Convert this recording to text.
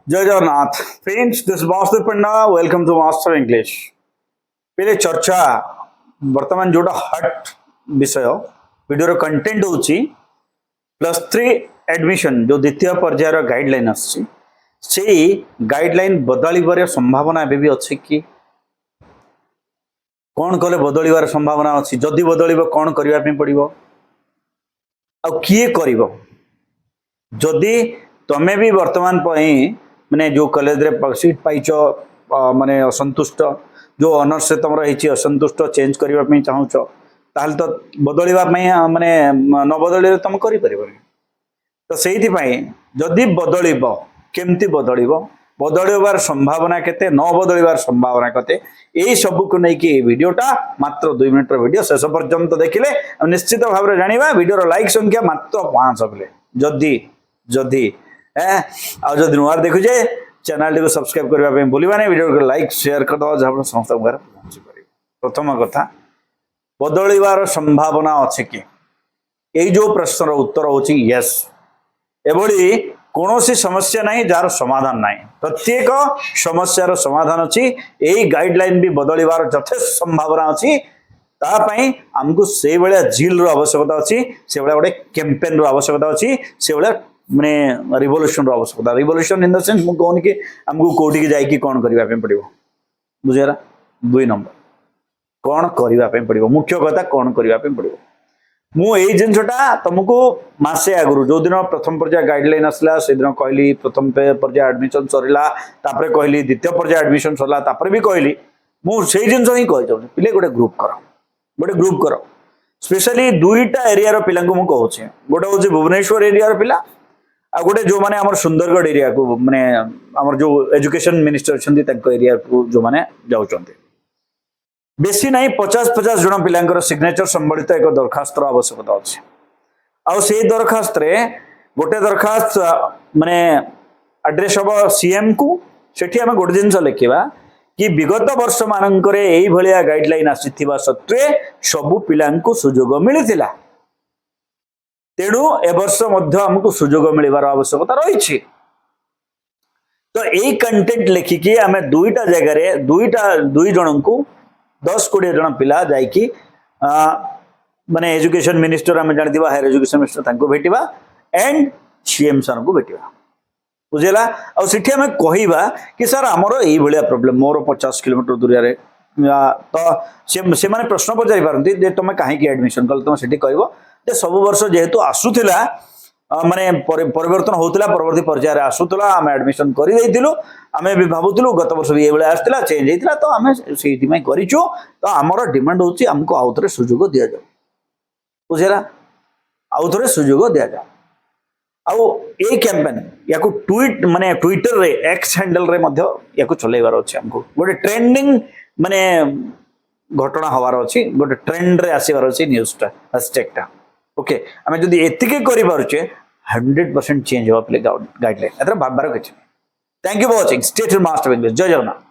जय Jagannath friends, this Vasudev Panda. Welcome to master English. पहले चर्चा वर्तमान जोटा हट विषय वीडियो कंटेंट होची +3 एडमिशन जो द्वितीय पर्यायर गाइडलाइन आसी गाइडलाइन बदलिबार संभावना एबे भी अछि कि कौन कले बदलिबार संभावना अछि? जदि बदलिबो कौन करिवा पे पड़िबो आ किए करिवो? जदि तमे भी वर्तमान माने जो कॉलेज रे सीट पाइच माने असंतुष्ट जो ऑनर्स से तुम रही असंतुष्ट चेंज करबा पे चाहूच ताहले तो बदलिबा माने न बदलिले तुम करि परिबो। तो सेहिथि पई जदि बदलिबो केमती बदलिबो, बदलिबार संभावना केते, न बदलिबार संभावना केते, एई सब को नै कि वीडियोटा मात्र 2 मिनिट रो वीडियो शेष पर्यंत देखिले निश्चित भाव रे जानिबा। वीडियो रो लाइक संख्या मात्र 500 बिले जदि जदि आ जदि नुआर देखुजे चैनल को सब्सक्राइब करबा पे भूलिबा नै। वीडियो को लाइक शेयर कर दो जहां समस्त घर पहुंची परिबो। प्रथम कथा बदलिबार संभावना अछि कि एई जो प्रश्न रो उत्तर होची यस। एबोली कोनोसी समस्या नहीं जार समाधान नहीं, प्रत्येक समस्यार समाधान अछि। एई गाइडलाइन भी बदलिबार यथेष्ट संभावना अछि। ता पई हमकु से बेले झील रो आवश्यकता अछि, से बेले गोटे कैंपेन रो आवश्यकता अछि, से बेले माने रिवोल्यूशन रो आवश्यकता। रिवोल्यूशन इन द सेंस मु कोन कि हमकु कोठी के जाई कि कोन करबा पे पड़िबो बुझेरा। 2 नंबर कोन करबा पे पड़िबो, मुख्य कथा कोन करबा पे पड़िबो। मु एई जिनसटा तुमको मासे आगुरु जो दिन प्रथम पर्याय गाइडलाइन आसला से दिन कहली प्रथम पर्याय एडमिशन सरिला, तापरे कहली द्वितीय पर्याय एडमिशन सरला, तापरे भी कहली मु सेई जिनस ही कहि जाउ पिले गोटे ग्रुप करो, गोटे ग्रुप करो। स्पेशली दुईटा एरिया रो पिला को मु कहूची, गोटे होची भुवनेश्वर एरिया रो पिला आ गोटे जो माने हमर सुंदरगढ़ एरिया को माने हमर जो एजुकेशन मिनिस्टर छथि तक एरिया को जो माने जाउचंती। बेसी नहीं 50-50 जन पिलांकर सिग्नेचर संबलित एक दरखास्त आवश्यकता अछि। आ से दरखास्त रे गोटे दरखास्त माने एड्रेस हम सीएम को सेठी हम गोटे जिनस लिखिबा कि विगत वर्ष मानकरे एई भलिया गाइडलाइन आसीथिबा सत्वे सबु पिलांको सुजोग मिलिथिला, तेणु ए वर्ष मध्य हमको सुजोग मिलिबार आवश्यकता रही। तो एई कंटेंट लिखिकी आमे दुईटा जगह रे दुई जन को 10-20 जन पिला जाइकी माने एजुकेशन मिनिस्टर आम जानिथिबा हायर एजुकेशन मिनिस्टर तांको भेटिबा एंड सीएम सर को भेटिबा बुझेला। आ सिठी हमें कहिबा कि सर हमरो एई भलिया प्रॉब्लम मोर 50 किलोमीटर दूरिया रे तो से माने प्रश्न पचारि पारंती जे तुम काहे की एडमिशन कल। तुम सिठी कहबो जे सब वर्ष जेहेतु आसुथिला माने परिवर्तन होउतिला, परवर्ती पर्याय रे आसुतला, आम एडमिशन करि दैथिलु, आमे भी भाबुतिलु गत वर्ष भी एबले आस्तिला चेंज हेतिला, तो आमे सेठी मै करिचो। तो हमरो डिमांड होची हमको आउथरे सुजोग दिया जाऊ बुझेला, आउथरे सुजोग दिया जाऊ। आउ ए कैंपेन याको ट्वीट माने ट्विटर रे एक्स हैंडल रे मध्य याको चलेबार अछि। हमको गोटे ट्रेंडिंग माने घटना हवार अछि, गोटे ट्रेंड रे आसीबार अछि न्यूज़ टा हैशटैग टा। ओके आमे जदी एतिके करि पारुचे 100% चेंज हो प्ले गाइडलाइन एतर बाबार किछ। Thank you for watching, stay tuned master English. जय जगन्नाथ।